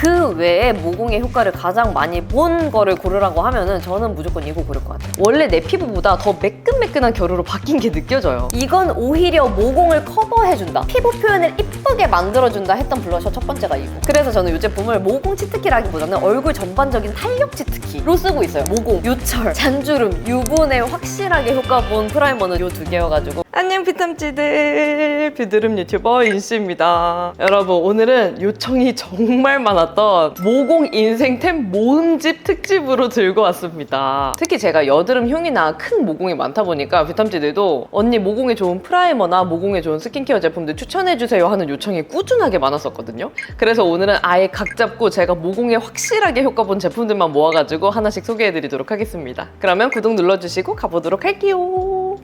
그 외에 모공의 효과를 가장 많이 본 거를 고르라고 하면은 저는 무조건 이거 고를 것 같아요. 원래 내 피부보다 더 매끈매끈한 결으로 바뀐 게 느껴져요. 이건 오히려 모공을 커버해준다, 피부 표현을 이쁘게 만들어준다 했던 블러셔 첫 번째가 이거. 그래서 저는 이 제품을 모공 치트키라기보다는 얼굴 전반적인 탄력 치트키로 쓰고 있어요. 모공, 요철, 잔주름, 유분에 확실하게 효과 본 프라이머는 이 두 개여가지고. 안녕 피탐찌들, 비드름 유튜버 인씨입니다. 여러분, 오늘은 요청이 정말 많았던 모공 인생템 모음집 특집으로 들고 왔습니다. 특히 제가 여드름 흉이나 큰 모공이 많다 보니까 피탐찌들도 언니 모공에 좋은 프라이머나 모공에 좋은 스킨케어 제품들 추천해주세요 하는 요청이 꾸준하게 많았었거든요. 그래서 오늘은 아예 각 잡고 제가 모공에 확실하게 효과 본 제품들만 모아가지고 하나씩 소개해드리도록 하겠습니다. 그러면 구독 눌러주시고 가보도록 할게요.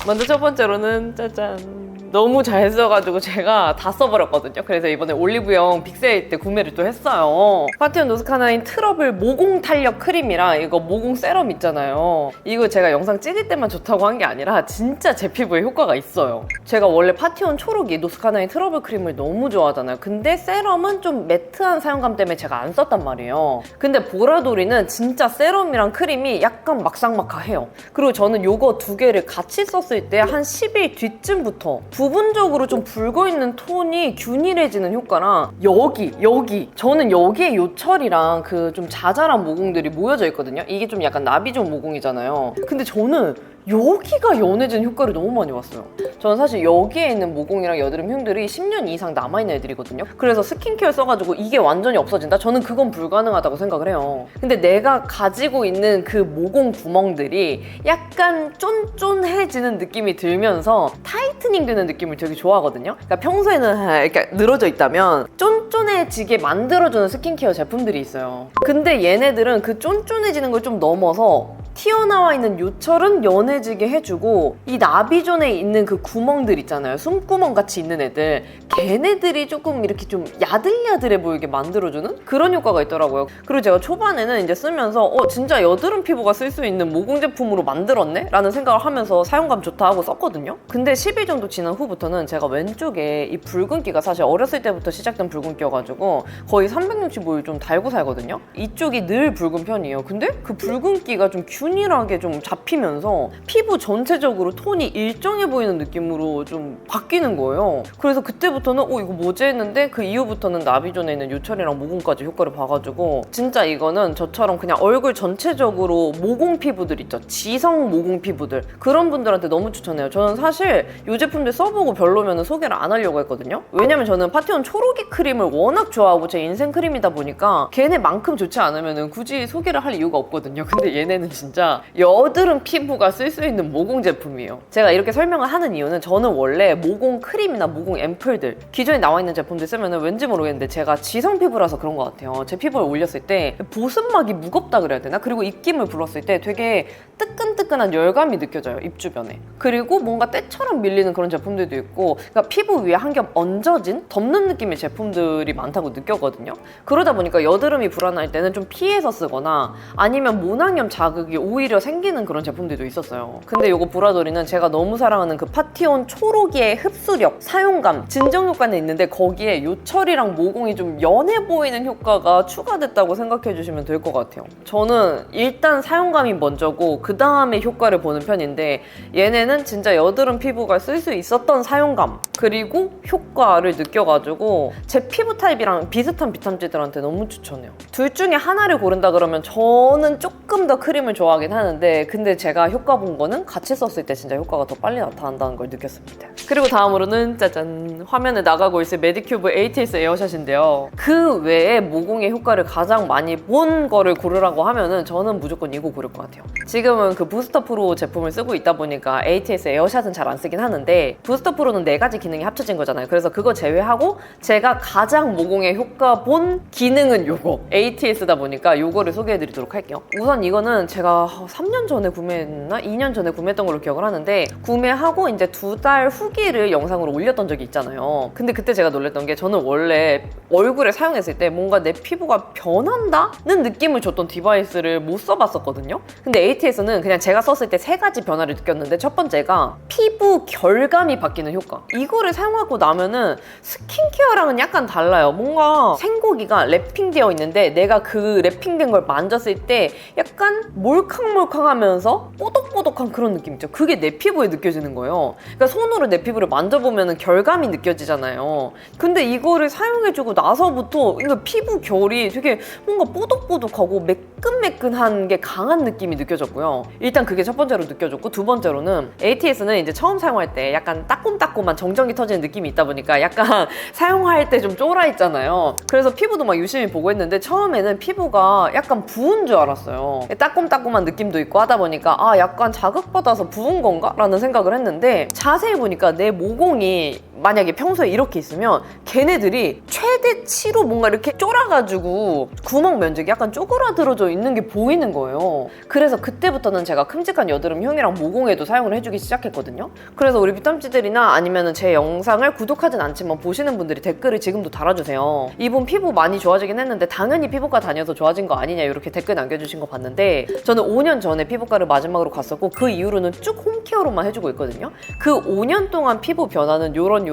먼저 첫 번째로는 짜잔, 너무 잘 써가지고 제가 다 써버렸거든요. 그래서 이번에 올리브영 빅세일 때 구매를 또 했어요. 파티온 노스카나인 트러블 모공 탄력 크림이랑 이거 모공 세럼 있잖아요. 이거 제가 영상 찍을 때만 좋다고 한 게 아니라 진짜 제 피부에 효과가 있어요. 제가 원래 파티온 초록이 노스카나인 트러블 크림을 너무 좋아하잖아요. 근데 세럼은 좀 매트한 사용감 때문에 제가 안 썼단 말이에요. 근데 보라돌이는 진짜 세럼이랑 크림이 약간 막상막하해요. 그리고 저는 이거 두 개를 같이 썼을 때 한 10일 뒤쯤부터 부분적으로 좀 붉어있는 톤이 균일해지는 효과랑 여기 저는 여기에 요철이랑 그 좀 자잘한 모공들이 모여져 있거든요. 이게 좀 약간 나비존 모공이잖아요. 근데 저는 여기가 연해지는 효과를 너무 많이 봤어요. 저는 사실 여기에 있는 모공이랑 여드름 흉들이 10년 이상 남아있는 애들이거든요. 그래서 스킨케어 써가지고 이게 완전히 없어진다? 저는 그건 불가능하다고 생각을 해요. 근데 내가 가지고 있는 그 모공 구멍들이 약간 쫀쫀해지는 느낌이 들면서 타이트닝 되는 느낌을 되게 좋아하거든요. 그러니까 평소에는 이렇게 늘어져 있다면 쫀쫀해지게 만들어주는 스킨케어 제품들이 있어요. 근데 얘네들은 그 쫀쫀해지는 걸 좀 넘어서 튀어나와 있는 요철은 연해지게 해주고, 이 나비존에 있는 그 구멍들 있잖아요, 숨구멍 같이 있는 애들, 걔네들이 조금 이렇게 좀 야들야들해 보이게 만들어주는 그런 효과가 있더라고요. 그리고 제가 초반에는 이제 쓰면서 진짜 여드름 피부가 쓸 수 있는 모공 제품으로 만들었네? 라는 생각을 하면서 사용감 좋다 하고 썼거든요. 근데 10일 정도 지난 후부터는 제가 왼쪽에 이 붉은기가 사실 어렸을 때부터 시작된 붉은기여가지고 거의 365일 좀 달고 살거든요. 이쪽이 늘 붉은 편이에요. 근데 그 붉은기가 좀 균일하게 좀 잡히면서 피부 전체적으로 톤이 일정해 보이는 느낌으로 좀 바뀌는 거예요. 그래서 그때부터는 이거 뭐지 했는데, 그 이후부터는 나비존에 있는 요철이랑 모공까지 효과를 봐가지고 진짜 이거는 저처럼 그냥 얼굴 전체적으로 모공 피부들 있죠, 지성 모공 피부들, 그런 분들한테 너무 추천해요. 저는 사실 이 제품들 써보고 별로면 소개를 안 하려고 했거든요. 왜냐면 저는 파티온 초록이 크림을 워낙 좋아하고 제 인생 크림이다 보니까 걔네만큼 좋지 않으면 굳이 소개를 할 이유가 없거든요. 근데 얘네는 진짜 여드름 피부가 쓸 수 있는 모공 제품이에요. 제가 이렇게 설명을 하는 이유는, 저는 원래 모공 크림이나 모공 앰플들 기존에 나와 있는 제품들 쓰면 왠지 모르겠는데 제가 지성 피부라서 그런 것 같아요. 제 피부에 올렸을 때 보습막이 무겁다 그래야 되나? 그리고 입김을 불었을 때 되게 뜨끈뜨끈한 열감이 느껴져요, 입 주변에. 그리고 뭔가 때처럼 밀리는 그런 제품들도 있고, 그러니까 피부 위에 한 겹 얹어진 덮는 느낌의 제품들이 많다고 느꼈거든요. 그러다 보니까 여드름이 불어날 때는 좀 피해서 쓰거나 아니면 모낭염 자극이 오히려 생기는 그런 제품들도 있었어요. 근데 이거 보라돌이는 제가 너무 사랑하는 그 파티온 초록이의 흡수력, 사용감, 진정 효과는 있는데 거기에 요철이랑 모공이 좀 연해 보이는 효과가 추가됐다고 생각해 주시면 될 것 같아요. 저는 일단 사용감이 먼저고 그 다음에 효과를 보는 편인데, 얘네는 진짜 여드름 피부가 쓸 수 있었던 사용감 그리고 효과를 느껴가지고 제 피부 타입이랑 비슷한 비탐지들한테 너무 추천해요. 둘 중에 하나를 고른다 그러면 저는 조금 더 크림을 좋아하긴 하는데, 근데 제가 효과 본 거는 같이 썼을 때 진짜 효과가 더 빨리 나타난다는 걸 느꼈습니다. 그리고 다음으로는 짜잔, 화면에 나가고 있을 메디큐브 ATS 에어샷인데요. 그 외에 모공의 효과를 가장 많이 본 거를 고르라고 하면은 저는 무조건 이거 고를 것 같아요. 지금은 그 부스터 프로 제품을 쓰고 있다 보니까 ATS 에어샷은 잘 안 쓰긴 하는데, 부스터 프로는 4가지 기능이 합쳐진 거잖아요. 그래서 그거 제외하고 제가 가장 모공에 효과 본 기능은 요거 ATS다 보니까 요거를 소개해드리도록 할게요. 우선 이거는 제가 제가 3년 전에 구매했나? 2년 전에 구매했던 걸로 기억을 하는데 구매하고 이제 2달 후기를 영상으로 올렸던 적이 있잖아요. 근데 그때 제가 놀랬던 게 저는 원래 얼굴에 사용했을 때 뭔가 내 피부가 변한다는 느낌을 줬던 디바이스를 못 써봤었거든요. 근데 ATS는 그냥 제가 썼을 때 3가지 변화를 느꼈는데 첫 번째가 피부 결감이 바뀌는 효과. 이거를 사용하고 나면은 스킨케어랑은 약간 달라요. 뭔가 생고기가 랩핑되어 있는데 내가 그 랩핑된 걸 만졌을 때 약간 몰캉몰캉하면서 뽀독뽀독한 그런 느낌 있죠. 그게 내 피부에 느껴지는 거예요. 그러니까 손으로 내 피부를 만져보면 결감이 느껴지잖아요. 근데 이거를 사용해주고 나서부터 이거 피부 결이 되게 뭔가 뽀독뽀독하고 매끈매끈한 게 강한 느낌이 느껴졌고요. 일단 그게 첫 번째로 느껴졌고, 두 번째로는 ATS는 이제 처음 사용할 때 약간 따끔따끔한 정전기 터지는 느낌이 있다 보니까 약간 사용할 때 좀 쫄아 있잖아요. 그래서 피부도 막 유심히 보고 했는데 처음에는 피부가 약간 부은 줄 알았어요. 따끔따끔한 느낌도 있고 하다 보니까 아, 약간 자극받아서 부은 건가? 라는 생각을 했는데 자세히 보니까 내 모공이 만약에 평소에 이렇게 있으면 걔네들이 최대치로 뭔가 이렇게 쫄아가지고 구멍 면적이 약간 쪼그라들어져 있는 게 보이는 거예요. 그래서 그때부터는 제가 큼직한 여드름형이랑 모공에도 사용을 해주기 시작했거든요. 그래서 우리 비탐찌들이나 아니면 제 영상을 구독하진 않지만 보시는 분들이 댓글을 지금도 달아주세요. 이분 피부 많이 좋아지긴 했는데 당연히 피부과 다녀서 좋아진 거 아니냐 이렇게 댓글 남겨주신 거 봤는데 저는 5년 전에 피부과를 마지막으로 갔었고 그 이후로는 쭉 홈케어로만 해주고 있거든요. 그 5년 동안 피부 변화는 요런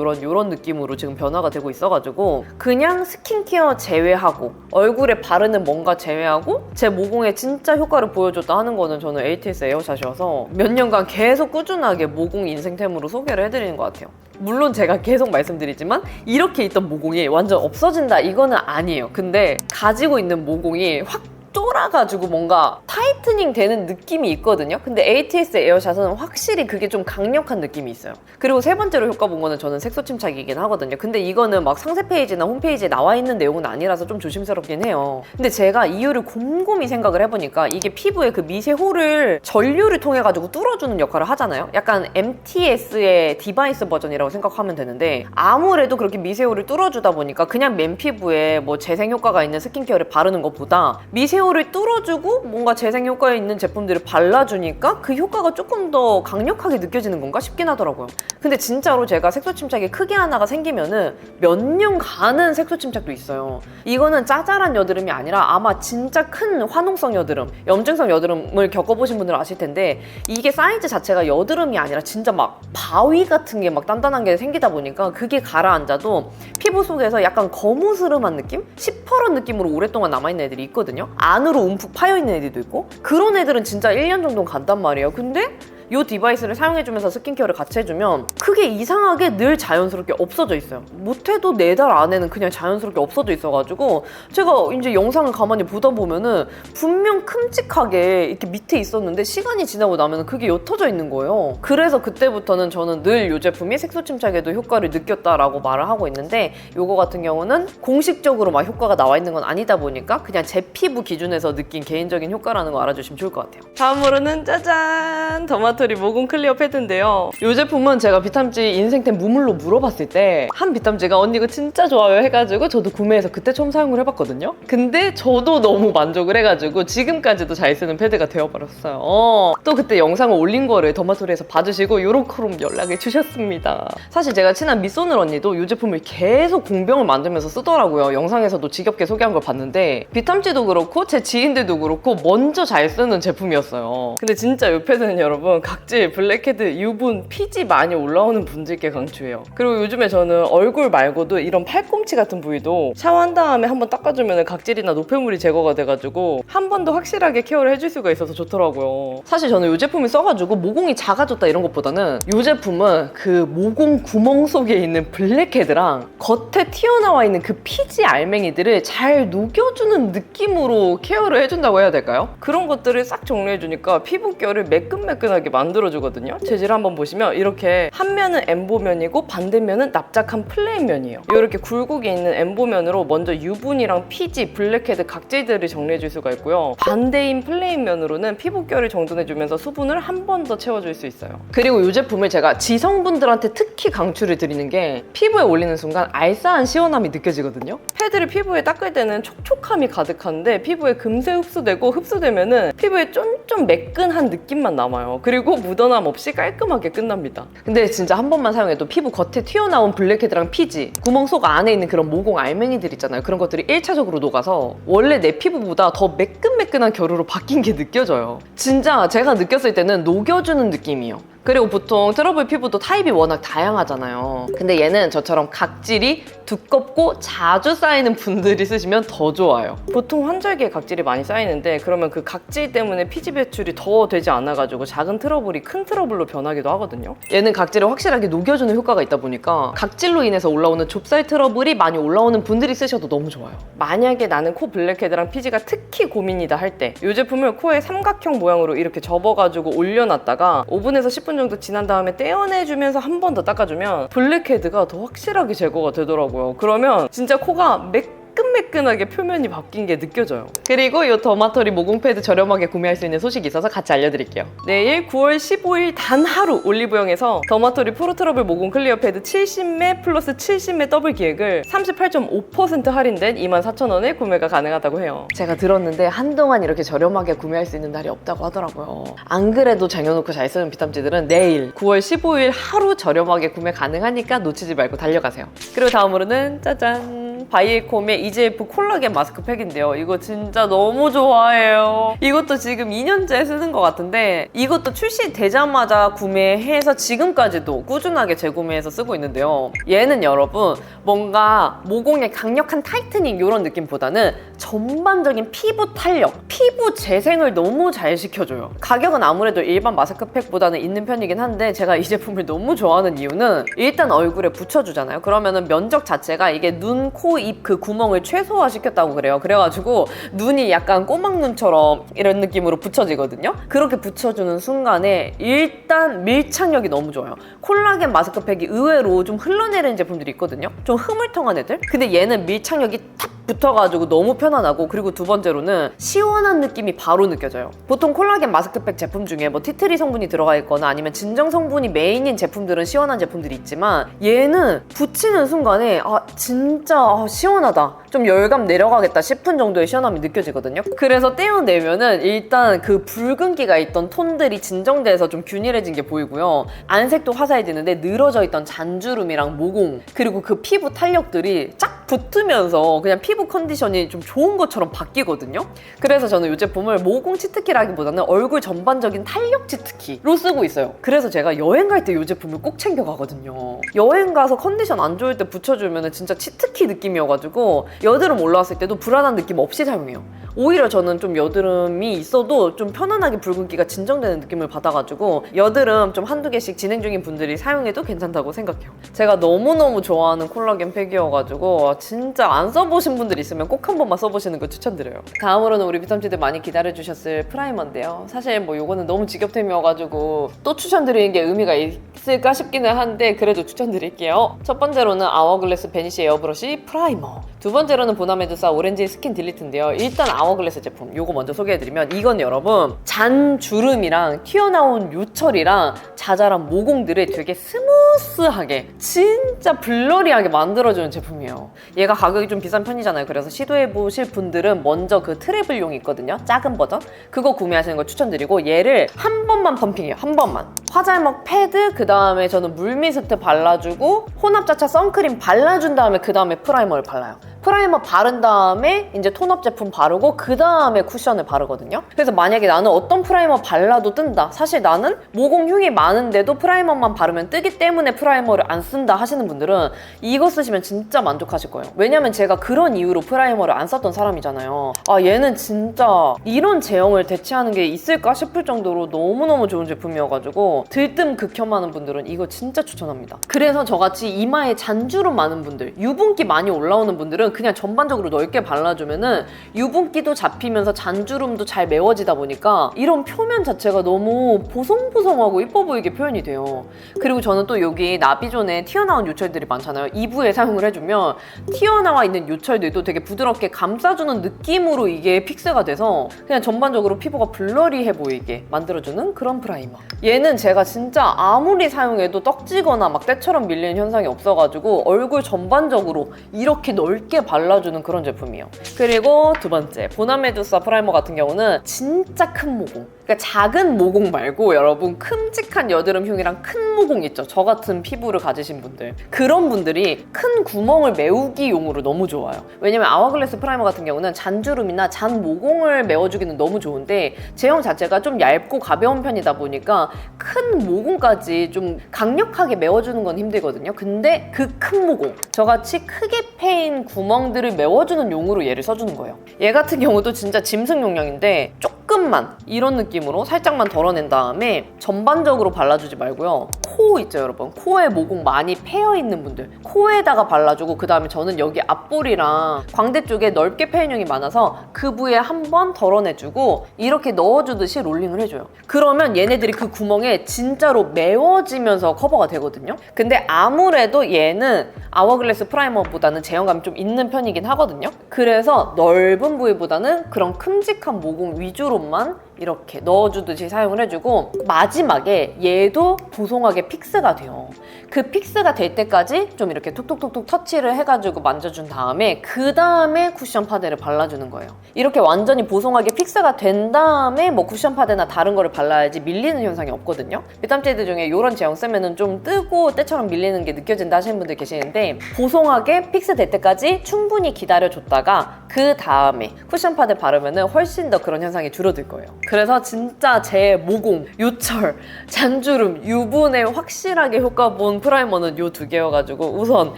느낌으로 지금 변화가 되고 있어가지고 그냥 스킨케어 제외하고 얼굴에 바르는 뭔가 제외하고 제 모공에 진짜 효과를 보여줬다 하는 거는 저는 ATS 에어샷이어서 몇 년간 계속 꾸준하게 모공 인생템으로 소개를 해드리는 것 같아요. 물론 제가 계속 말씀드리지만 이렇게 있던 모공이 완전 없어진다 이거는 아니에요. 근데 가지고 있는 모공이 확 쫄아가지고 뭔가 타이트닝 되는 느낌이 있거든요. 근데 ATS 에어샷은 확실히 그게 좀 강력한 느낌이 있어요. 그리고 세 번째로 효과 본 거는 저는 색소 침착이긴 하거든요. 근데 이거는 막 상세 페이지나 홈페이지에 나와 있는 내용은 아니라서 좀 조심스럽긴 해요. 근데 제가 이유를 곰곰이 생각을 해보니까 이게 피부의 그 미세홀을 전류를 통해 가지고 뚫어주는 역할을 하잖아요. 약간 MTS의 디바이스 버전이라고 생각하면 되는데 아무래도 그렇게 미세홀을 뚫어주다 보니까 그냥 맨피부에 뭐 재생 효과가 있는 스킨케어를 바르는 것보다 미세홀을 뚫어주고 뭔가 재생 효과에 있는 제품들을 발라주니까 그 효과가 조금 더 강력하게 느껴지는 건가 싶긴 하더라고요. 근데 진짜로 제가 색소 침착이 크게 하나가 생기면은 몇 년 가는 색소 침착도 있어요. 이거는 짜잘한 여드름이 아니라 아마 진짜 큰 화농성 여드름, 염증성 여드름을 겪어보신 분들은 아실 텐데 이게 사이즈 자체가 여드름이 아니라 진짜 막 바위 같은 게 막 단단한 게 생기다 보니까 그게 가라앉아도 피부 속에서 약간 거무스름한 느낌? 시퍼런 느낌으로 오랫동안 남아있는 애들이 있거든요. 안으로 움푹 파여있는 애들도 있고 그런 애들은 진짜 1년 정도는 간단 말이에요. 근데 이 디바이스를 사용해주면서 스킨케어를 같이 해주면 그게 이상하게 늘 자연스럽게 없어져 있어요. 못해도 4달 안에는 그냥 자연스럽게 없어져 있어가지고 제가 이제 영상을 가만히 보다 보면은 분명 큼직하게 이렇게 밑에 있었는데 시간이 지나고 나면 그게 옅어져 있는 거예요. 그래서 그때부터는 저는 늘 이 제품이 색소 침착에도 효과를 느꼈다라고 말을 하고 있는데 이거 같은 경우는 공식적으로 막 효과가 나와 있는 건 아니다 보니까 그냥 제 피부 기준에서 느낀 개인적인 효과라는 거 알아주시면 좋을 것 같아요. 다음으로는 짜잔! 더마토리 모공 클리어 패드인데요. 이 제품은 제가 비탐지 인생템 무물로 물어봤을 때 한 비탐지가 언니 이거 진짜 좋아요 해가지고 저도 구매해서 그때 처음 사용을 해봤거든요. 근데 저도 너무 만족을 해가지고 지금까지도 잘 쓰는 패드가 되어버렸어요. 또 그때 영상을 올린 거를 더마토리에서 봐주시고 요렇게로 연락을 주셨습니다. 사실 제가 친한 미소늘 언니도 이 제품을 계속 공병을 만들면서 쓰더라고요. 영상에서도 지겹게 소개한 걸 봤는데 비탐지도 그렇고 제 지인들도 그렇고 먼저 잘 쓰는 제품이었어요. 근데 진짜 이 패드는 여러분 각질, 블랙헤드, 유분, 피지 많이 올라오는 분들께 강추해요. 그리고 요즘에 저는 얼굴 말고도 이런 팔꿈치 같은 부위도 샤워한 다음에 한번 닦아주면 각질이나 노폐물이 제거가 돼가지고 한 번 더 확실하게 케어를 해줄 수가 있어서 좋더라고요. 사실 저는 이 제품을 써가지고 모공이 작아졌다 이런 것보다는 이 제품은 그 모공 구멍 속에 있는 블랙헤드랑 겉에 튀어나와 있는 그 피지 알맹이들을 잘 녹여주는 느낌으로 케어를 해준다고 해야 될까요? 그런 것들을 싹 정리해주니까 피부결을 매끈매끈하게 만들어주거든요. 재질 한번 보시면 이렇게 한 면은 엠보면이고 반대면은 납작한 플레인면이에요. 이렇게 굴곡이 있는 엠보면으로 먼저 유분이랑 피지, 블랙헤드, 각질들을 정리해줄 수가 있고요. 반대인 플레인면으로는 피부결을 정돈해주면서 수분을 한 번 더 채워줄 수 있어요. 그리고 이 제품을 제가 지성분들한테 특히 강추를 드리는 게 피부에 올리는 순간 알싸한 시원함이 느껴지거든요. 패드를 피부에 닦을 때는 촉촉함이 가득한데 피부에 금세 흡수되고 흡수되면은 피부에 좀 매끈한 느낌만 남아요. 그리고 묻어남 없이 깔끔하게 끝납니다. 근데 진짜 한 번만 사용해도 피부 겉에 튀어나온 블랙헤드랑 피지, 구멍 속 안에 있는 그런 모공 알맹이들 있잖아요. 그런 것들이 1차적으로 녹아서 원래 내 피부보다 더 매끈매끈한 결으로 바뀐 게 느껴져요. 진짜 제가 느꼈을 때는 녹여주는 느낌이에요. 그리고 보통 트러블 피부도 타입이 워낙 다양하잖아요. 근데 얘는 저처럼 각질이 두껍고 자주 쌓이는 분들이 쓰시면 더 좋아요. 보통 환절기에 각질이 많이 쌓이는데 그러면 그 각질 때문에 피지 배출이 더 되지 않아가지고 작은 트러블이 큰 트러블로 변하기도 하거든요. 얘는 각질을 확실하게 녹여주는 효과가 있다 보니까 각질로 인해서 올라오는 좁쌀 트러블이 많이 올라오는 분들이 쓰셔도 너무 좋아요. 만약에 나는 코 블랙헤드랑 피지가 특히 고민이다 할 때 이 제품을 코에 삼각형 모양으로 이렇게 접어가지고 올려놨다가 5분에서 10분 정도 지난 다음에 떼어내주면서 한 번 더 닦아주면 블랙헤드가 더 확실하게 제거가 되더라고요. 그러면 진짜 코가 매끈매끈하게 표면이 바뀐 게 느껴져요. 그리고 이 더마토리 모공 패드 저렴하게 구매할 수 있는 소식이 있어서 같이 알려드릴게요. 내일 9월 15일 단 하루 올리브영에서 더마토리 프로트러블 모공 클리어 패드 70매 플러스 70매 더블 기획을 38.5% 할인된 24,000원에 구매가 가능하다고 해요. 제가 들었는데 한동안 이렇게 저렴하게 구매할 수 있는 날이 없다고 하더라고요. 안 그래도 쟁여놓고 잘 쓰는 비탐지들은 내일 9월 15일 하루 저렴하게 구매 가능하니까 놓치지 말고 달려가세요. 그리고 다음으로는 짜잔! 바이에콤의 EGF 콜라겐 마스크팩인데요. 이거 진짜 너무 좋아해요. 이것도 지금 2년째 쓰는 것 같은데 이것도 출시되자마자 구매해서 지금까지도 꾸준하게 재구매해서 쓰고 있는데요. 얘는 여러분 뭔가 모공에 강력한 타이트닝 이런 느낌보다는 전반적인 피부 탄력, 피부 재생을 너무 잘 시켜줘요. 가격은 아무래도 일반 마스크팩보다는 있는 편이긴 한데 제가 이 제품을 너무 좋아하는 이유는 일단 얼굴에 붙여주잖아요. 그러면은 면적 자체가 이게 눈, 코, 입 그 구멍을 최소화시켰다고 그래요. 그래가지고 눈이 약간 꼬막눈처럼 이런 느낌으로 붙여지거든요. 그렇게 붙여주는 순간에 일단 밀착력이 너무 좋아요. 콜라겐 마스크팩이 의외로 좀 흘러내리는 제품들이 있거든요. 좀 흐물텅한 애들? 근데 얘는 밀착력이 탁 붙어가지고 너무 편안하고 그리고 두 번째로는 시원한 느낌이 바로 느껴져요. 보통 콜라겐 마스크팩 제품 중에 뭐 티트리 성분이 들어가 있거나 아니면 진정 성분이 메인인 제품들은 시원한 제품들이 있지만 얘는 붙이는 순간에 진짜 시원하다, 좀 열감 내려가겠다 싶은 정도의 시원함이 느껴지거든요. 그래서 떼어내면은 일단 그 붉은기가 있던 톤들이 진정돼서 좀 균일해진 게 보이고요. 안색도 화사해지는데 늘어져 있던 잔주름이랑 모공 그리고 그 피부 탄력들이 쫙 붙으면서 그냥 피부 컨디션이 좀 좋은 것처럼 바뀌거든요. 그래서 저는 이 제품을 모공 치트키라기보다는 얼굴 전반적인 탄력 치트키로 쓰고 있어요. 그래서 제가 여행 갈 때 이 제품을 꼭 챙겨가거든요. 여행 가서 컨디션 안 좋을 때 붙여주면 진짜 치트키 느낌이어가지고 여드름 올라왔을 때도 불안한 느낌 없이 사용해요. 오히려 저는 좀 여드름이 있어도 좀 편안하게 붉은기가 진정되는 느낌을 받아가지고 여드름 좀 한두 개씩 진행 중인 분들이 사용해도 괜찮다고 생각해요. 제가 너무너무 좋아하는 콜라겐 팩이어가지고 진짜 안 써보신 분들 있으면 꼭 한 번만 써보시는 거 추천드려요. 다음으로는 우리 비탐지들 많이 기다려주셨을 프라이머인데요. 사실 뭐 요거는 너무 직업템이어가지고 또 추천드리는 게 의미가 있을까 싶기는 한데 그래도 추천드릴게요. 첫 번째로는 아워글래스 베니시 에어브러쉬 프라이머, 두 번째로는 보나메두사 오렌지 스킨 딜리트인데요. 일단 아워글래스 제품 요거 먼저 소개해드리면 이건 여러분 잔주름이랑 튀어나온 요철이랑 자잘한 모공들을 되게 스무스하게 진짜 블러리하게 만들어주는 제품이에요. 얘가 가격이 좀 비싼 편이잖아요. 그래서 시도해보실 분들은 먼저 그 트래블용 있거든요. 작은 버전 그거 구매하시는 걸 추천드리고 얘를 한 번만 펌핑해요. 한 번만 화잘먹 패드 그 다음에 저는 물미스트 발라주고 혼합자차 선크림 발라준 다음에 그 다음에 프라이머를 발라요. 프라이머 바른 다음에 이제 톤업 제품 바르고 그 다음에 쿠션을 바르거든요. 그래서 만약에 나는 어떤 프라이머 발라도 뜬다, 사실 나는 모공 흉이 많은데도 프라이머만 바르면 뜨기 때문에 프라이머를 안 쓴다 하시는 분들은 이거 쓰시면 진짜 만족하실 거예요. 왜냐면 제가 그런 이유로 프라이머를 안 썼던 사람이잖아요. 얘는 진짜 이런 제형을 대체하는 게 있을까 싶을 정도로 너무너무 좋은 제품이어가지고 들뜸 극혐하는 분들은 이거 진짜 추천합니다. 그래서 저같이 이마에 잔주름 많은 분들, 유분기 많이 올라오는 분들은 그냥 전반적으로 넓게 발라주면은 유분기 물기도 잡히면서 잔주름도 잘 메워지다 보니까 이런 표면 자체가 너무 보송보송하고 이뻐 보이게 표현이 돼요. 그리고 저는 또 여기 나비존에 튀어나온 요철들이 많잖아요. 2부에 사용을 해주면 튀어나와 있는 요철들도 되게 부드럽게 감싸주는 느낌으로 이게 픽스가 돼서 그냥 전반적으로 피부가 블러리해 보이게 만들어주는 그런 프라이머. 얘는 제가 진짜 아무리 사용해도 떡지거나 막 때처럼 밀리는 현상이 없어가지고 얼굴 전반적으로 이렇게 넓게 발라주는 그런 제품이에요. 그리고 두 번째, 보나메두사 프라이머 같은 경우는 진짜 큰 모공. 그러니까 작은 모공 말고 여러분 큼직한 여드름흉이랑 큰 모공 있죠. 저 같은 피부를 가지신 분들. 그런 분들이 큰 구멍을 메우기용으로 너무 좋아요. 왜냐면 아워글래스 프라이머 같은 경우는 잔주름이나 잔 모공을 메워주기는 너무 좋은데 제형 자체가 좀 얇고 가벼운 편이다 보니까 큰 모공까지 좀 강력하게 메워주는 건 힘들거든요. 근데 그 큰 모공, 저같이 크게 패인 구멍들을 메워주는 용으로 얘를 써주는 거예요. 얘 같은 경우도 진짜 짐승 용량인데 조금만 이런 느낌으로 살짝만 덜어낸 다음에 전반적으로 발라주지 말고요. 코 있죠 여러분? 코에 모공 많이 패여있는 분들 코에다가 발라주고 그 다음에 저는 여기 앞볼이랑 광대 쪽에 넓게 패인형이 많아서 그 부위에 한번 덜어내주고 이렇게 넣어주듯이 롤링을 해줘요. 그러면 얘네들이 그 구멍에 진짜로 메워지면서 커버가 되거든요. 근데 아무래도 얘는 아워글래스 프라이머보다는 제형감이 좀 있는 편이긴 하거든요. 그래서 넓은 부위보다는 그런 큼직한 모공 위주로만 이렇게 넣어주듯이 사용을 해주고 마지막에 얘도 보송하게 픽스가 돼요. 그 픽스가 될 때까지 좀 이렇게 톡톡톡톡 터치를 해가지고 만져준 다음에 그 다음에 쿠션 파데를 발라주는 거예요. 이렇게 완전히 보송하게 픽스가 된 다음에 뭐 쿠션 파데나 다른 거를 발라야지 밀리는 현상이 없거든요. 뷰tam제들 중에 이런 제형 쓰면은 좀 뜨고 때처럼 밀리는 게 느껴진다 하시는 분들 계시는데 보송하게 픽스 될 때까지 충분히 기다려줬다가 그 다음에 쿠션 파데 바르면은 훨씬 더 그런 현상이 줄어들 거예요. 그래서 진짜 제 모공, 요철, 잔주름, 유분에 확실하게 효과 본 프라이머는 이 두 개여가지고 우선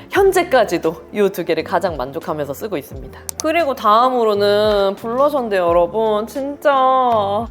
현재까지도 이 두 개를 가장 만족하면서 쓰고 있습니다. 그리고 다음으로는 블러셔인데 여러분 진짜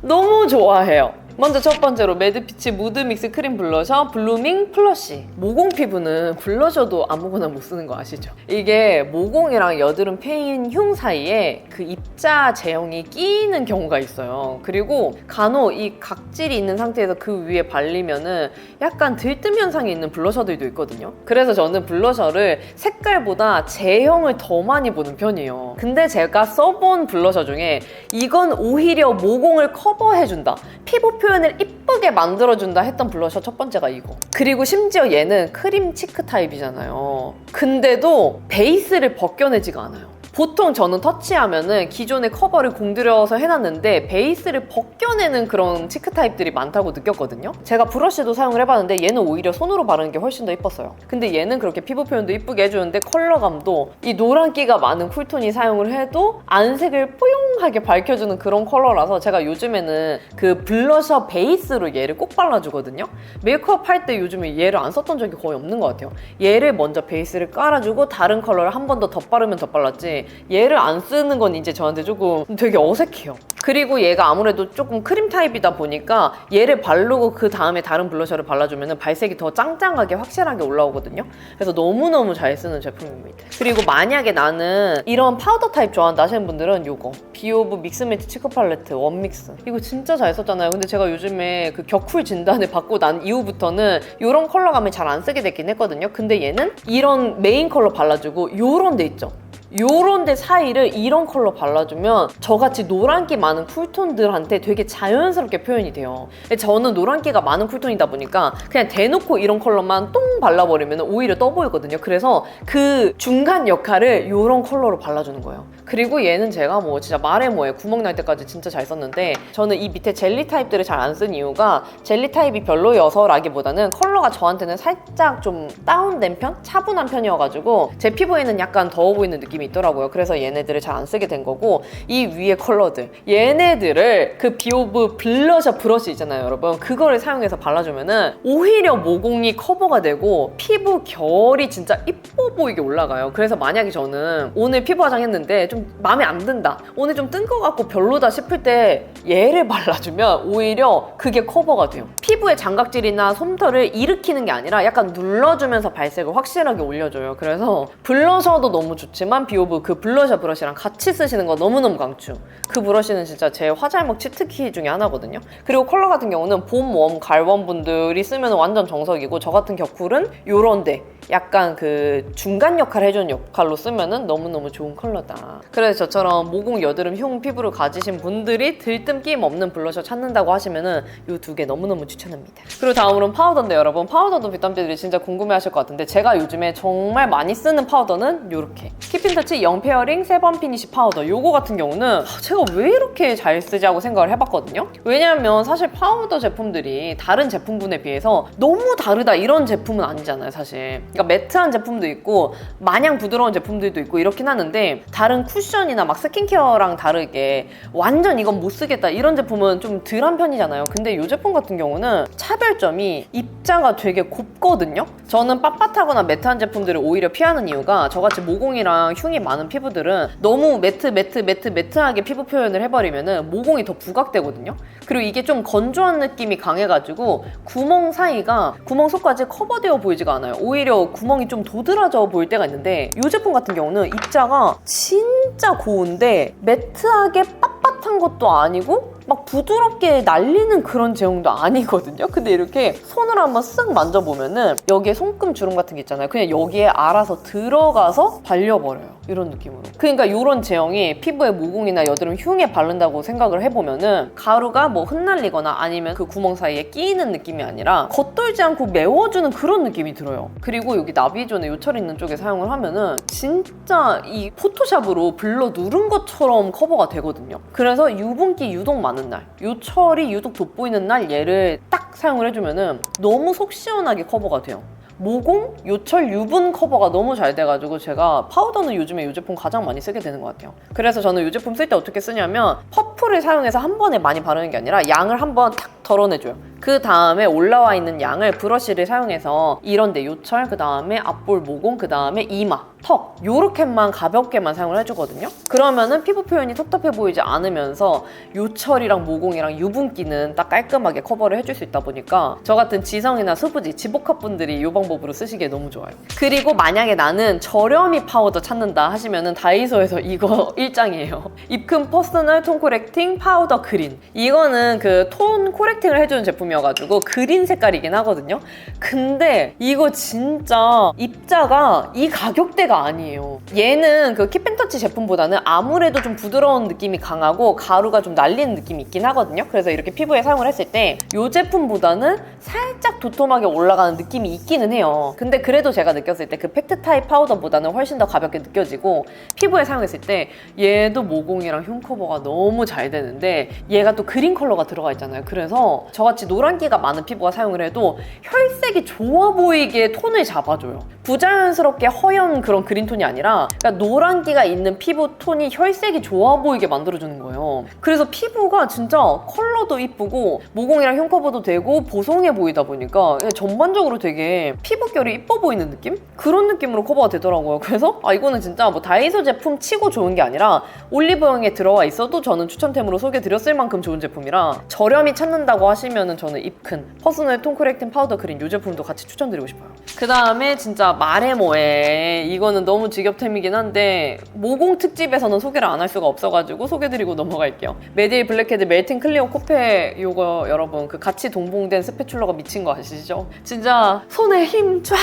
너무 좋아해요. 먼저 첫 번째로 매드피치 무드 믹스 크림 블러셔 블루밍 플러시. 모공 피부는 블러셔도 아무거나 못 쓰는 거 아시죠? 이게 모공이랑 여드름 패인 흉 사이에 그 입자 제형이 끼이는 경우가 있어요. 그리고 간혹 이 각질이 있는 상태에서 그 위에 바르면은 약간 들뜸 현상이 있는 블러셔들도 있거든요. 그래서 저는 블러셔를 색깔보다 제형을 더 많이 보는 편이에요. 근데 제가 써본 블러셔 중에 이건 오히려 모공을 커버해준다, 피부 표현을 이쁘게 만들어준다 했던 블러셔 첫 번째가 이거. 그리고 심지어 얘는 크림 치크 타입이잖아요. 근데도 베이스를 벗겨내지가 않아요. 보통 저는 터치하면은 기존의 커버를 공들여서 해놨는데 베이스를 벗겨내는 그런 치크 타입들이 많다고 느꼈거든요. 제가 브러쉬도 사용을 해봤는데 얘는 오히려 손으로 바르는 게 훨씬 더 이뻤어요. 근데 얘는 그렇게 피부 표현도 이쁘게 해주는데 컬러감도 이 노란기가 많은 쿨톤이 사용을 해도 안색을 뽀용하게 밝혀주는 그런 컬러라서 제가 요즘에는 그 블러셔 베이스로 얘를 꼭 발라주거든요. 메이크업 할 때 요즘에 얘를 안 썼던 적이 거의 없는 것 같아요. 얘를 먼저 베이스를 깔아주고 다른 컬러를 한 번 더 덧바르면 덧발랐지 얘를 안 쓰는 건 이제 저한테 조금 되게 어색해요. 그리고 얘가 아무래도 조금 크림 타입이다 보니까 얘를 바르고 그 다음에 다른 블러셔를 발라주면 발색이 더 짱짱하게 확실하게 올라오거든요. 그래서 너무너무 잘 쓰는 제품입니다. 그리고 만약에 나는 이런 파우더 타입 좋아한다 하시는 분들은 이거 비오브 믹스매치 치크 팔레트 원믹스 이거 진짜 잘 썼잖아요. 근데 제가 요즘에 그 격쿨 진단을 받고 난 이후부터는 이런 컬러감을 잘 안 쓰게 됐긴 했거든요. 근데 얘는 이런 메인 컬러 발라주고 이런 데 있죠. 요런 데 사이를 이런 컬러 발라주면 저같이 노란기 많은 쿨톤들한테 되게 자연스럽게 표현이 돼요. 저는 노란기가 많은 쿨톤이다 보니까 그냥 대놓고 이런 컬러만 똥 발라버리면 오히려 떠 보이거든요. 그래서 그 중간 역할을 요런 컬러로 발라주는 거예요. 그리고 얘는 제가 뭐 진짜 말해 뭐해 구멍 날 때까지 진짜 잘 썼는데 저는 이 밑에 젤리 타입들을 잘 안 쓴 이유가 젤리 타입이 별로여서라기보다는 컬러가 저한테는 살짝 좀 다운된 편? 차분한 편이어가지고 제 피부에는 약간 더워 보이는 느낌이 있더라고요. 그래서 얘네들을 잘 안 쓰게 된 거고 이 위에 컬러들 얘네들을 그 비오브 블러셔 브러쉬 있잖아요 여러분. 그거를 사용해서 발라주면은 오히려 모공이 커버가 되고 피부 결이 진짜 이뻐 보이게 올라가요. 그래서 만약에 저는 오늘 피부 화장했는데 좀 마음에 안 든다, 오늘 좀 뜬 것 같고 별로다 싶을 때 얘를 발라주면 오히려 그게 커버가 돼요. 피부의 장각질이나 솜털을 일으키는 게 아니라 약간 눌러주면서 발색을 확실하게 올려줘요. 그래서 블러셔도 너무 좋지만 비오브 그 블러셔 브러쉬랑 같이 쓰시는 거 너무너무 강추. 그 브러쉬는 진짜 제 화잘먹 치트키 중에 하나거든요. 그리고 컬러 같은 경우는 봄, 웜, 가을 웜 분들이 쓰면 완전 정석이고, 저 같은 격쿨은 요런데 약간 그 중간 역할 해주는 역할로 쓰면은 너무너무 좋은 컬러다. 그래서 저처럼 모공, 여드름, 흉 피부를 가지신 분들이 들뜸 끼임 없는 블러셔 찾는다고 하시면은 이 두 개 너무너무 추천합니다. 그리고 다음으로는 파우더인데, 여러분 파우더도 뷰땀들이 진짜 궁금해하실 것 같은데, 제가 요즘에 정말 많이 쓰는 파우더는 요렇게 킵인터치 영페어링 세번 피니쉬 파우더. 요거 같은 경우는 제가 왜 이렇게 잘 쓰지 하고 생각을 해봤거든요. 왜냐면 사실 파우더 제품들이 다른 제품군에 비해서 너무 다르다 이런 제품은 아니잖아요, 사실. 그러니까 매트한 제품도 있고 마냥 부드러운 제품들도 있고 이렇긴 하는데, 다른 쿠션이나 막 스킨케어랑 다르게 완전 이건 못 쓰겠다 이런 제품은 좀 덜한 편이잖아요. 근데 이 제품 같은 경우는 차별점이 입자가 되게 곱거든요. 저는 빳빳하거나 매트한 제품들을 오히려 피하는 이유가, 저같이 모공이랑 흉이 많은 피부들은 너무 매트하게 피부 표현을 해버리면은 모공이 더 부각되거든요. 그리고 이게 좀 건조한 느낌이 강해가지고 구멍 사이가 구멍 속까지 커버되어 보이지가 않아요. 오히려 구멍이 좀 도드라져 보일 때가 있는데, 이 제품 같은 경우는 입자가 진짜 고운데 매트하게 빳빳한 것도 아니고 막 부드럽게 날리는 그런 제형도 아니거든요. 근데 이렇게 손으로 한번 쓱 만져보면은 여기에 손금 주름 같은 게 있잖아요. 그냥 여기에 알아서 들어가서 발려버려요. 이런 느낌으로. 그러니까 이런 제형이 피부에 모공이나 여드름 흉에 바른다고 생각을 해보면은 가루가 뭐 흩날리거나 아니면 그 구멍 사이에 끼이는 느낌이 아니라 겉돌지 않고 메워주는 그런 느낌이 들어요. 그리고 여기 나비존에 요철 있는 쪽에 사용을 하면은 진짜 이 포토샵으로 블러 누른 것처럼 커버가 되거든요. 그래서 유분기 유독 많은 날, 요철이 유독 돋보이는 날 얘를 딱 사용을 해주면은 너무 속 시원하게 커버가 돼요. 모공, 요철, 유분 커버가 너무 잘 돼가지고 제가 파우더는 요즘에 이 제품 가장 많이 쓰게 되는 것 같아요. 그래서 저는 이 제품 쓸 때 어떻게 쓰냐면, 퍼프를 사용해서 한 번에 많이 바르는 게 아니라 양을 한번 탁 덜어내줘요. 그 다음에 올라와 있는 양을 브러쉬를 사용해서 이런데 요철, 그 다음에 앞볼 모공, 그 다음에 이마, 턱 요렇게만 가볍게만 사용을 해주거든요. 그러면은 피부 표현이 텁텁해 보이지 않으면서 요철이랑 모공이랑 유분기는 딱 깔끔하게 커버를 해줄 수 있다 보니까 저 같은 지성이나 수부지, 지복합 분들이 이 방법으로 쓰시기에 너무 좋아요. 그리고 만약에 나는 저렴이 파우더 찾는다 하시면은 다이소에서 이거 일장이에요. 입금 퍼스널 톤 코렉팅 파우더 그린. 이거는 그 톤 코렉팅을 해주는 제품이어가지고 그린 색깔이긴 하거든요. 근데 이거 진짜 입자가 이 가격대가 아니에요. 얘는 그 킵앤터치 제품보다는 아무래도 좀 부드러운 느낌이 강하고 가루가 좀 날리는 느낌이 있긴 하거든요. 그래서 이렇게 피부에 사용을 했을 때 이 제품보다는 살짝 도톰하게 올라가는 느낌이 있기는 해요. 근데 그래도 제가 느꼈을 때 그 팩트 타입 파우더보다는 훨씬 더 가볍게 느껴지고, 피부에 사용했을 때 얘도 모공이랑 흉 커버가 너무 잘 되는데 얘가 또 그린 컬러가 들어가 있잖아요. 그래서 저같이 노란기가 많은 피부가 사용을 해도 혈색이 좋아 보이게 톤을 잡아줘요. 부자연스럽게 허연 그런 그린톤이 아니라, 그러니까 노란기가 있는 피부 톤이 혈색이 좋아 보이게 만들어주는 거예요. 그래서 피부가 진짜 컬러도 이쁘고 모공이랑 흉 커버도 되고 보송해 보이다 보니까 전반적으로 되게 피부결이 이뻐 보이는 느낌? 그런 느낌으로 커버가 되더라고요. 그래서 이거는 진짜 뭐 다이소 제품 치고 좋은 게 아니라 올리브영에 들어와 있어도 저는 추천템으로 소개드렸을 만큼 좋은 제품이라, 저렴이 찾는다고 하시면은 저는 입큰 퍼스널 톤 코렉팅 파우더 그린 이 제품도 같이 추천드리고 싶어요. 그 다음에 진짜 말해 뭐해, 이거는 너무 직업템이긴 한데 모공 특집에서는 소개를 안 할 수가 없어가지고 소개드리고 넘어갈게요. 메디에이 블랙헤드 멜팅 클리어 코페, 요거 여러분 그 같이 동봉된 스패츌러가 미친 거 아시죠? 진짜 손에 힘 쫙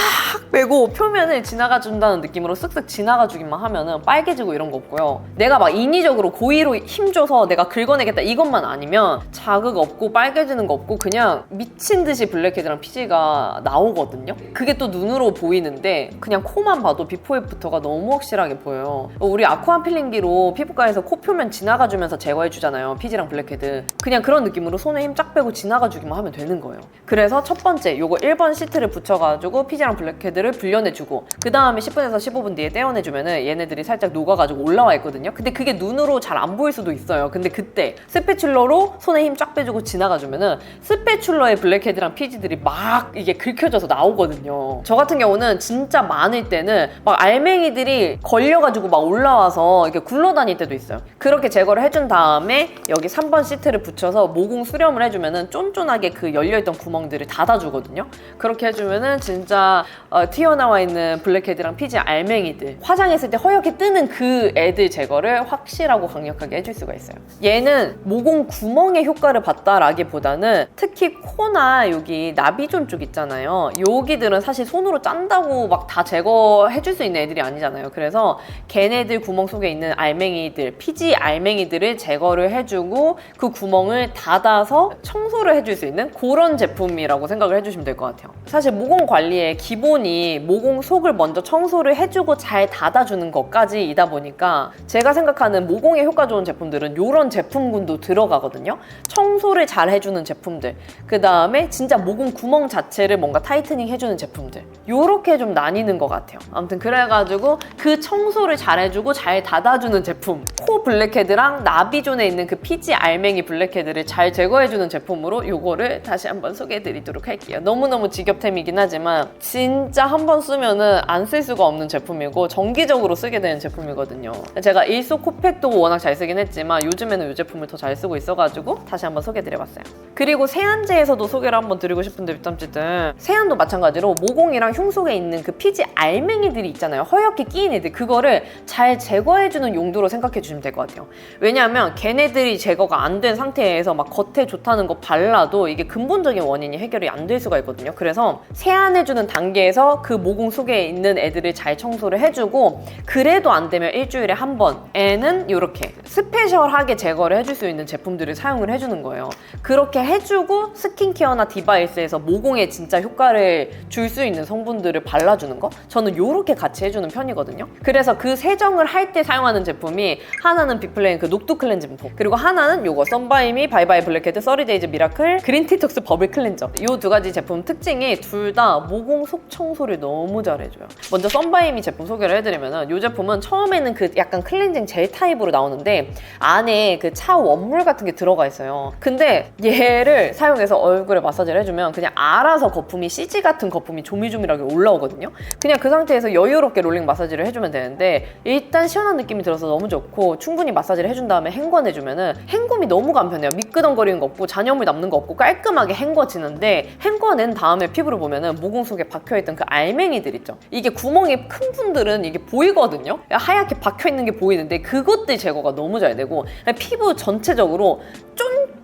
빼고 표면을 지나가준다는 느낌으로 쓱쓱 지나가주기만 하면은 빨개지고 이런 거 없고요. 내가 막 인위적으로 고의로 힘줘서 내가 긁어내겠다 이것만 아니면 자극 없고 빨개지는 거 없고 그냥 미친 듯이 블랙헤드랑 피지가 나오거든요. 그게 또 눈으로 보이는데 그냥 코만 봐도 비포 애프터가 너무 확실하게 보여요. 우리 아쿠아 필링기로 피부과에서 코 표면 지나가주면서 제거해주잖아요, 피지랑 블랙헤드. 그냥 그런 느낌으로 손에 힘 쫙 빼고 지나가주기만 하면 되는 거예요. 그래서 첫 번째 요거 1번 시트를 붙여가지고 피지랑 블랙헤드를 불려내주고, 그 다음에 10분에서 15분 뒤에 떼어내주면은 얘네들이 살짝 녹아가지고 올라와 있거든요. 근데 그게 눈으로 잘 안 보일 수도 있어요. 근데 그때 스패츌러로 손에 힘 쫙 빼주고 지나가주면은 스패츌러의 블랙헤드랑 피지들이 막 이게 긁혀져서 나오거든요. 저 같은 경우는 진짜 많을 때는 막 알맹이들이 걸려가지고 막 올라와서 이렇게 굴러다닐 때도 있어요. 그렇게 제거를 해준 다음에 여기 3번 시트를 붙여서 모공 수렴을 해주면은 쫀쫀하게 그 열려있던 구멍들을 닫아주거든요. 그렇게 해주면은 진짜 티어 튀어나와 있는 블랙헤드랑 피지 알맹이들, 화장했을 때 허옇게 뜨는 그 애들 제거를 확실하고 강력하게 해줄 수가 있어요. 얘는 모공 구멍에 효과를 봤다라기보다는 특히 코나 여기 나비존 쪽 있잖아요. 여기들은 사실 손으로 짠다고 막 다 제거해줄 수 있는 애들이 아니잖아요. 그래서 걔네들 구멍 속에 있는 알맹이들, 피지 알맹이들을 제거를 해주고 그 구멍을 닫아서 청소를 해줄 수 있는 그런 제품이라고 생각을 해주시면 될 것 같아요. 사실 모공 관리의 기본이 모공 속을 먼저 청소를 해주고 잘 닫아주는 것까지이다 보니까 제가 생각하는 모공에 효과 좋은 제품들은 이런 제품군도 들어가거든요. 청소를 잘 해주는 제품들, 그 다음에 진짜 모공 구멍 자체를 뭔가 타이트닝 해주는 제품들, 요렇게 좀 나뉘는 것 같아요. 아무튼 그래가지고 그 청소를 잘 해주고 잘 닫아주는 제품, 코 블랙헤드랑 나비존에 있는 그 피지 알맹이 블랙헤드를 잘 제거해주는 제품으로 요거를 다시 한번 소개해드리도록 할게요. 너무너무 직업템이긴 하지만 진짜 한 번 쓰면은 안 쓸 수가 없는 제품이고 정기적으로 쓰게 되는 제품이거든요. 제가 일소 코팩도 워낙 잘 쓰긴 했지만 요즘에는 이 제품을 더 잘 쓰고 있어가지고 다시 한번 소개해드려봤어요. 그리고 세안제에서도 소개를 한번 드리고 싶은데 빅탐찌들, 세안도 마찬가지로 모공이랑 흉 속에 있는 그 피지 알맹이들이 있잖아요. 허옇게 끼인 애들, 그거를 잘 제거해주는 용도로 생각해 주시면 될 것 같아요. 왜냐하면 걔네들이 제거가 안 된 상태에서 막 겉에 좋다는 거 발라도 이게 근본적인 원인이 해결이 안 될 수가 있거든요. 그래서 세안해주는 단계에서 그 모공 속에 있는 애들을 잘 청소를 해주고, 그래도 안 되면 일주일에 한 번에는 이렇게 스페셜하게 제거를 해줄 수 있는 제품들을 사용을 해주는 거예요. 그렇게 해주고 스킨케어나 디바이스에서 모공에 진짜 효과를 줄 수 있는 성분들을 발라주는 거, 저는 이렇게 같이 해주는 편이거든요. 그래서 그 세정을 할 때 사용하는 제품이 하나는 빅플레인 그 녹두 클렌징 폼, 그리고 하나는 요거 썬바이미 바이바이 블랙헤드 30데이즈 미라클 그린 디톡스 버블 클렌저. 요 두 가지 제품 특징이 둘 다 모공 속 청소를 너무 잘해줘요. 먼저 썬바이미 제품 소개를 해드리면은, 이 제품은 처음에는 그 약간 클렌징 젤 타입으로 나오는데 안에 그 차 원물 같은 게 들어가 있어요. 근데 얘를 사용해서 얼굴에 마사지를 해주면 그냥 알아서 거품이 CG 같은 거품이 조밀조밀하게 올라오거든요. 그냥 그 상태에서 여유롭게 롤링 마사지를 해주면 되는데, 일단 시원한 느낌이 들어서 너무 좋고, 충분히 마사지를 해준 다음에 헹궈내주면은 헹굼이 너무 간편해요. 미끄덩거리는 거 없고 잔여물 남는 거 없고 깔끔하게 헹궈지는데, 헹궈낸 다음에 피부를 보면은 모공 속에 박혀있던 그 알맹이들 있죠. 이게 구멍이 큰 분들은 이게 보이거든요. 하얗게 박혀있는 게 보이는데 그것들 제거가 너무 잘 되고 피부 전체적으로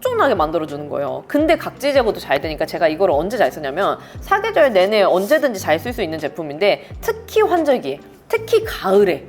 쫀쫀하게 만들어주는 거예요. 근데 각질 제거도 잘 되니까 제가 이걸 언제 잘 쓰냐면, 사계절 내내 언제든지 잘 쓸 수 있는 제품인데, 특히 환절기에, 특히 가을에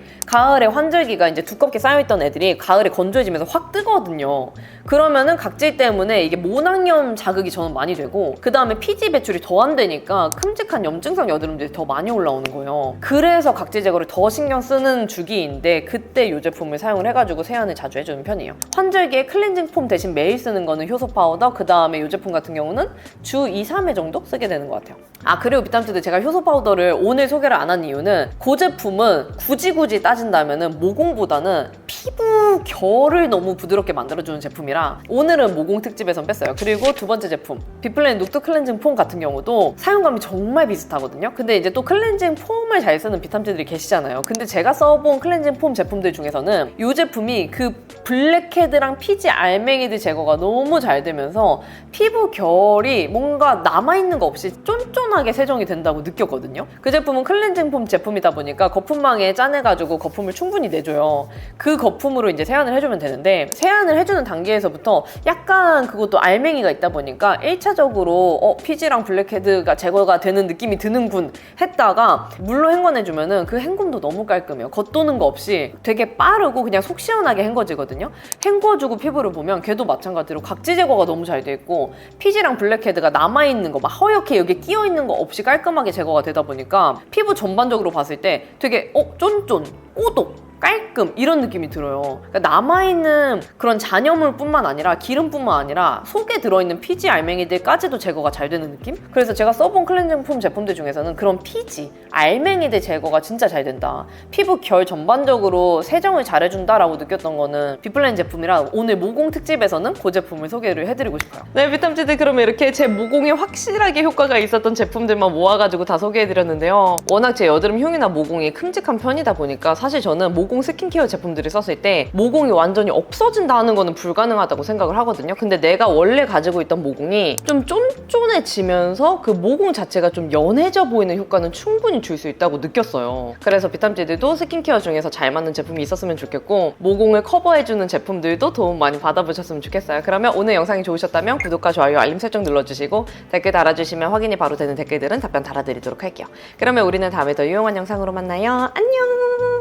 환절기가 이제 두껍게 쌓여있던 애들이 가을에 건조해지면서 확 뜨거든요. 그러면은 각질 때문에 이게 모낭염 자극이 저는 많이 되고, 그 다음에 피지 배출이 더 안 되니까 큼직한 염증성 여드름들이 더 많이 올라오는 거예요. 그래서 각질 제거를 더 신경 쓰는 주기인데, 그때 이 제품을 사용을 해가지고 세안을 자주 해주는 편이에요. 환절기에 클렌징 폼 대신 매일 쓰는 거는 효소 파우더, 그 다음에 이 제품 같은 경우는 주 2, 3회 정도 쓰게 되는 것 같아요. 아, 그리고 빅탐찌들, 제가 효소 파우더를 오늘 소개를 안 한 이유는, 그 제품은 굳이 따진다면은 모공보다는 피부 결을 너무 부드럽게 만들어주는 제품이라 오늘은 모공 특집에선 뺐어요. 그리고 두 번째 제품 빅플레인 녹두 클렌징 폼 같은 경우도 사용감이 정말 비슷하거든요. 근데 이제 또 클렌징 폼을 잘 쓰는 빅탐찌들이 계시잖아요. 근데 제가 써본 클렌징 폼 제품들 중에서는 이 제품이 그 블랙헤드랑 피지 알맹이들 제거가 너무 잘 되면서 피부 결이 뭔가 남아있는 거 없이 쫀쫀하게 세정이 된다고 느꼈거든요. 그 제품은 클렌징 폼 제품이다 보니까 거품망에 짜내가지고 거품을 충분히 내줘요. 그 거품으로 이제 세안을 해주면 되는데, 세안을 해주는 단계에서부터 약간 그것도 알맹이가 있다 보니까 1차적으로 피지랑 블랙헤드가 제거가 되는 느낌이 드는군 했다가 물로 헹궈내주면은 그 헹굼도 너무 깔끔해요. 겉도는 거 없이 되게 빠르고 그냥 속 시원하게 헹궈지거든요. 헹궈주고 피부를 보면 걔도 마찬가지로 각질 제거가 너무 잘 돼 있고, 피지랑 블랙헤드가 남아있는 거, 막 허옇게 여기 끼어있는 거 없이 깔끔하게 제거가 되다 보니까 피부 전반적으로 봤을 때 되게 쫀쫀, 꼬독, 깔끔, 이런 느낌이 들어요. 그러니까 남아있는 그런 잔여물뿐만 아니라 기름뿐만 아니라 속에 들어있는 피지 알맹이들까지도 제거가 잘 되는 느낌? 그래서 제가 써본 클렌징 폼 제품들 중에서는 그런 피지, 알맹이들 제거가 진짜 잘 된다, 피부 결 전반적으로 세정을 잘해준다라고 느꼈던 거는 빅플레인 제품이라 오늘 모공 특집에서는 그 제품을 소개를 해드리고 싶어요. 네, 빅탐찌들, 그러면 이렇게 제 모공에 확실하게 효과가 있었던 제품들만 모아가지고 다 소개해드렸는데요. 워낙 제 여드름 흉이나 모공이 큼직한 편이다 보니까 사실 저는 모공 스킨케어 제품들을 썼을 때 모공이 완전히 없어진다는 거는 불가능하다고 생각을 하거든요. 근데 내가 원래 가지고 있던 모공이 좀 쫀쫀해지면서 그 모공 자체가 좀 연해져 보이는 효과는 충분히 줄 수 있다고 느꼈어요. 그래서 비탐지들도 스킨케어 중에서 잘 맞는 제품이 있었으면 좋겠고 모공을 커버해주는 제품들도 도움 많이 받아보셨으면 좋겠어요. 그러면 오늘 영상이 좋으셨다면 구독과 좋아요, 알림 설정 눌러주시고 댓글 달아주시면 확인이 바로 되는 댓글들은 답변 달아드리도록 할게요. 그러면 우리는 다음에 더 유용한 영상으로 만나요. 안녕!